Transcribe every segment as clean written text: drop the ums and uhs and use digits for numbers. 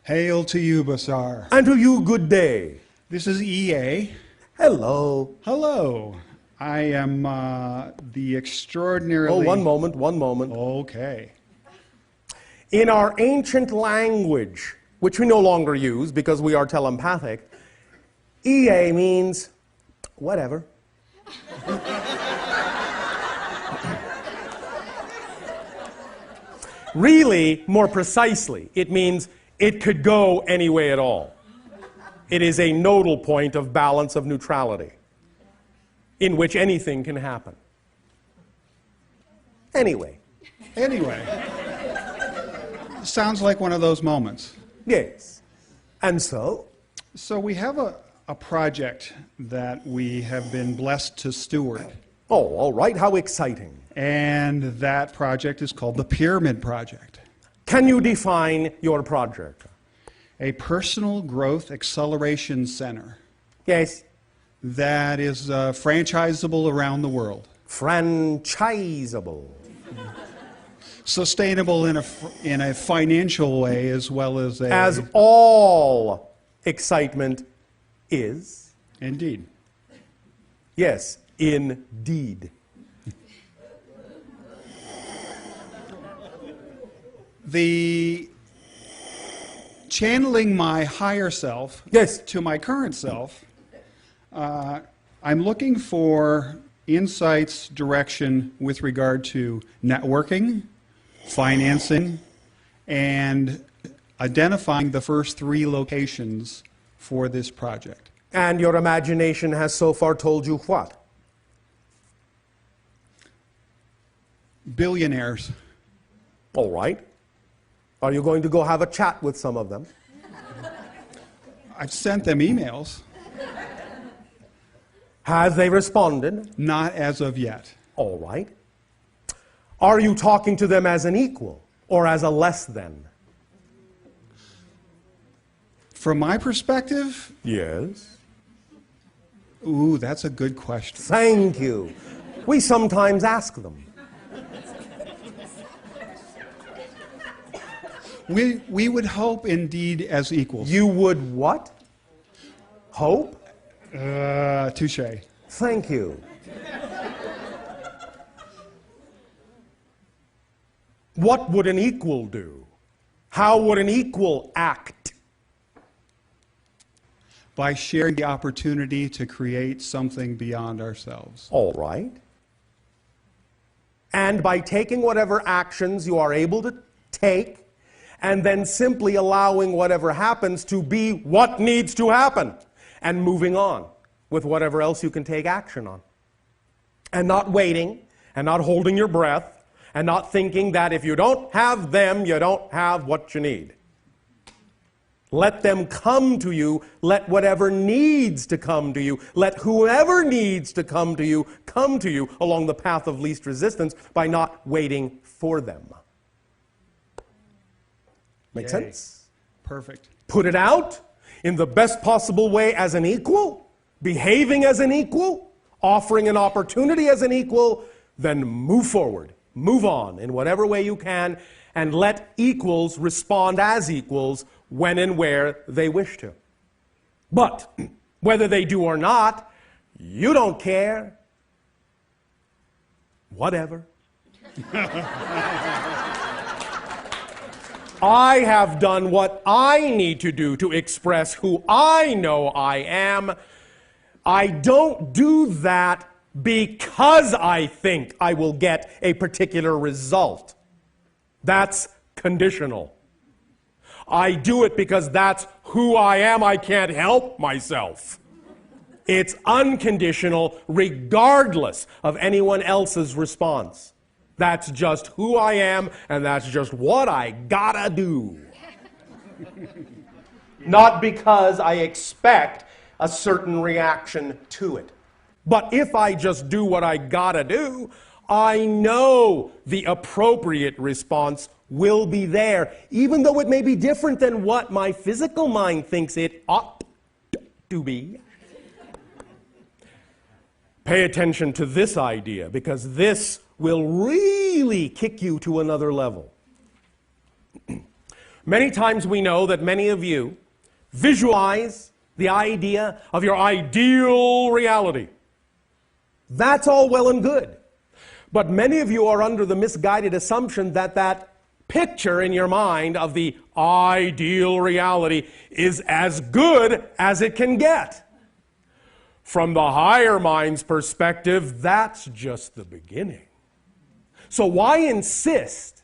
Hail to you, Bashar. And to you, good day. This is EA. Hello. Hello. I am the extraordinarily... Oh, one moment. Okay. In our ancient language, which we no longer use because we are telepathic, EA means whatever. Really, more precisely, it means it could go any way at all. It is a nodal point of balance of neutrality in which anything can happen. Anyway. Sounds like one of those moments. Yes. And so? So we have a project that we have been blessed to steward. Oh, all right. How exciting. And that project is called the Pyramid Project. Can you define your project? A personal growth acceleration center. Yes. That is franchisable around the world. Franchisable. Sustainable in a financial way as well as a... As all excitement is. Indeed. Yes, indeed. The channeling my higher self to my current self, I'm looking for insights, direction with regard to networking, financing, and identifying the first 3 locations for this project. And your imagination has so far told you what? Billionaires. All right. Are you going to go have a chat with some of them? I've sent them emails. Have they responded? Not as of yet. All right. Are you talking to them as an equal or as a less than? From my perspective? Yes. Ooh, that's a good question. Thank you. We sometimes ask them. We would hope indeed as equals. You would what? Hope? Touche. Thank you. What would an equal do? How would an equal act? By sharing the opportunity to create something beyond ourselves. All right. And by taking whatever actions you are able to take, and then simply allowing whatever happens to be what needs to happen, and moving on with whatever else you can take action on. And not waiting, and not holding your breath, and not thinking that if you don't have them, you don't have what you need. Let them come to you. Let whatever needs to come to you. Let whoever needs to come to you along the path of least resistance by not waiting for them. Make sense? Perfect. Put it out in the best possible way as an equal, behaving as an equal, offering an opportunity as an equal, then move forward, move on in whatever way you can, and let equals respond as equals when and where they wish to. But whether they do or not, you don't care. Whatever. I have done what I need to do to express who I know I am. I don't do that because I think I will get a particular result. That's conditional. I do it because that's who I am. I can't help myself. It's unconditional regardless of anyone else's response. That's just who I am, and that's just what I gotta do. Not because I expect a certain reaction to it. But if I just do what I gotta do, I know the appropriate response will be there, even though it may be different than what my physical mind thinks it ought to be. Pay attention to this idea, because this will really kick you to another level. Many times we know that many of you visualize the idea of your ideal reality. That's all well and good. But many of you are under the misguided assumption that that picture in your mind of the ideal reality is as good as it can get. From the higher mind's perspective, that's just the beginning. So why insist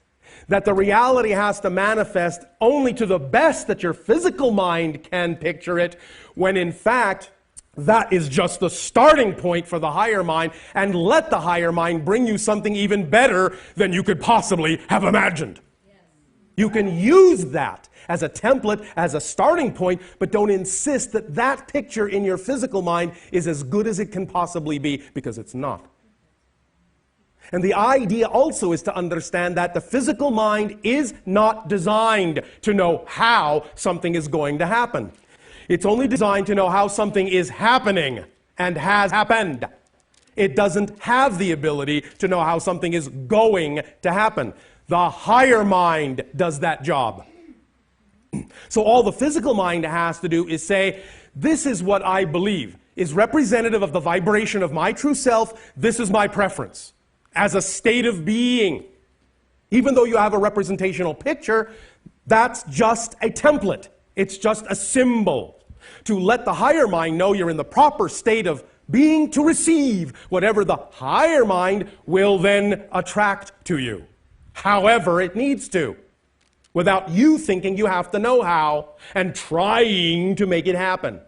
that the reality has to manifest only to the best that your physical mind can picture it, when in fact, that is just the starting point for the higher mind, and let the higher mind bring you something even better than you could possibly have imagined. Yes. You can use that as a template, as a starting point, but don't insist that that picture in your physical mind is as good as it can possibly be, because it's not. And the idea also is to understand that the physical mind is not designed to know how something is going to happen. It's only designed to know how something is happening and has happened. It doesn't have the ability to know how something is going to happen. The higher mind does that job. So all the physical mind has to do is say, this is what I believe is representative of the vibration of my true self. This is my preference as a state of being. Even though you have a representational picture, that's just a template. It's just a symbol to let the higher mind know you're in the proper state of being to receive whatever the higher mind will then attract to you, however it needs to, without you thinking you have to know how and trying to make it happen.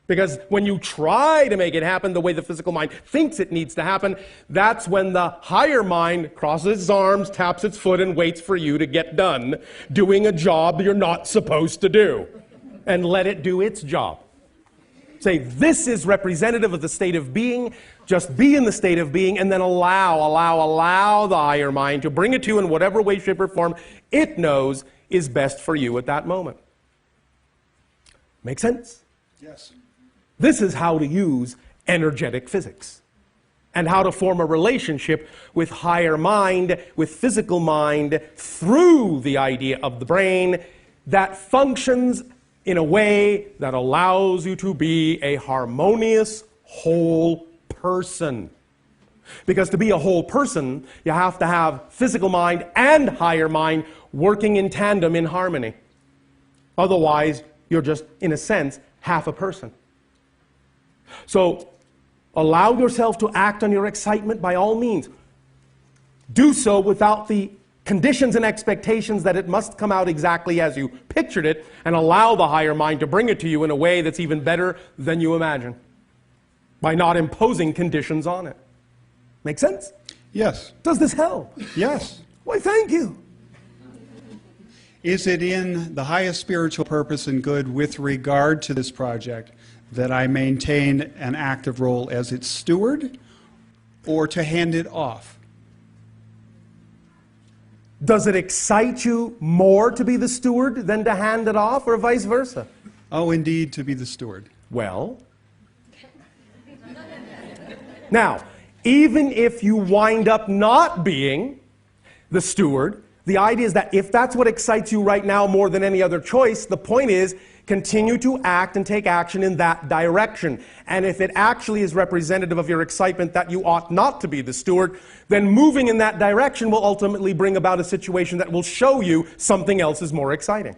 Because when you try to make it happen the way the physical mind thinks it needs to happen, that's when the higher mind crosses its arms, taps its foot, and waits for you to get done doing a job you're not supposed to do. And let it do its job. Say, this is representative of the state of being. Just be in the state of being, and then allow the higher mind to bring it to you in whatever way, shape, or form it knows is best for you at that moment. Make sense? Yes. This is how to use energetic physics and how to form a relationship with higher mind, with physical mind, through the idea of the brain that functions in a way that allows you to be a harmonious whole person. Because to be a whole person, you have to have physical mind and higher mind working in tandem in harmony. Otherwise, you're just, in a sense, half a person. So, allow yourself to act on your excitement by all means. Do so without the conditions and expectations that it must come out exactly as you pictured it, and allow the higher mind to bring it to you in a way that's even better than you imagine, by not imposing conditions on it. Make sense? Yes. Does this help? Yes. Why, thank you. Is it in the highest spiritual purpose and good with regard to this project that I maintain an active role as its steward, or to hand it off? Does it excite you more to be the steward than to hand it off, or vice versa? Oh, indeed, to be the steward. Well, now, even if you wind up not being the steward, the idea is that if that's what excites you right now more than any other choice, the point is, continue to act and take action in that direction. And if it actually is representative of your excitement that you ought not to be the steward, then moving in that direction will ultimately bring about a situation that will show you something else is more exciting.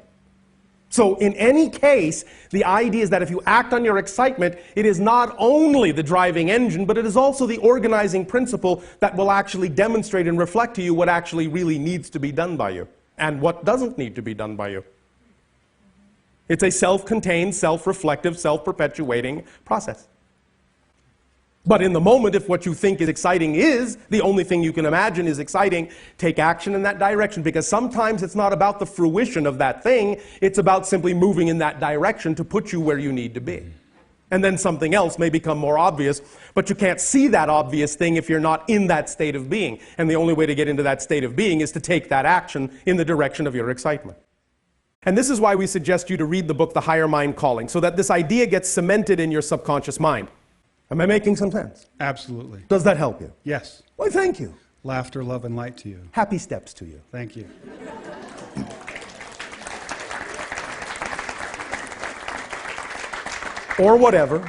So in any case, the idea is that if you act on your excitement, it is not only the driving engine, but it is also the organizing principle that will actually demonstrate and reflect to you what actually really needs to be done by you and what doesn't need to be done by you. It's a self-contained, self-reflective, self-perpetuating process. But in the moment, if what you think is exciting is the only thing you can imagine is exciting, take action in that direction, because sometimes it's not about the fruition of that thing, it's about simply moving in that direction to put you where you need to be. And then something else may become more obvious, but you can't see that obvious thing if you're not in that state of being. And the only way to get into that state of being is to take that action in the direction of your excitement. And this is why we suggest you to read the book, The Higher Mind Calling, so that this idea gets cemented in your subconscious mind. Am I making some sense? Absolutely. Does that help you? Yes. Why, thank you. Laughter, love, and light to you. Happy steps to you. Thank you. or whatever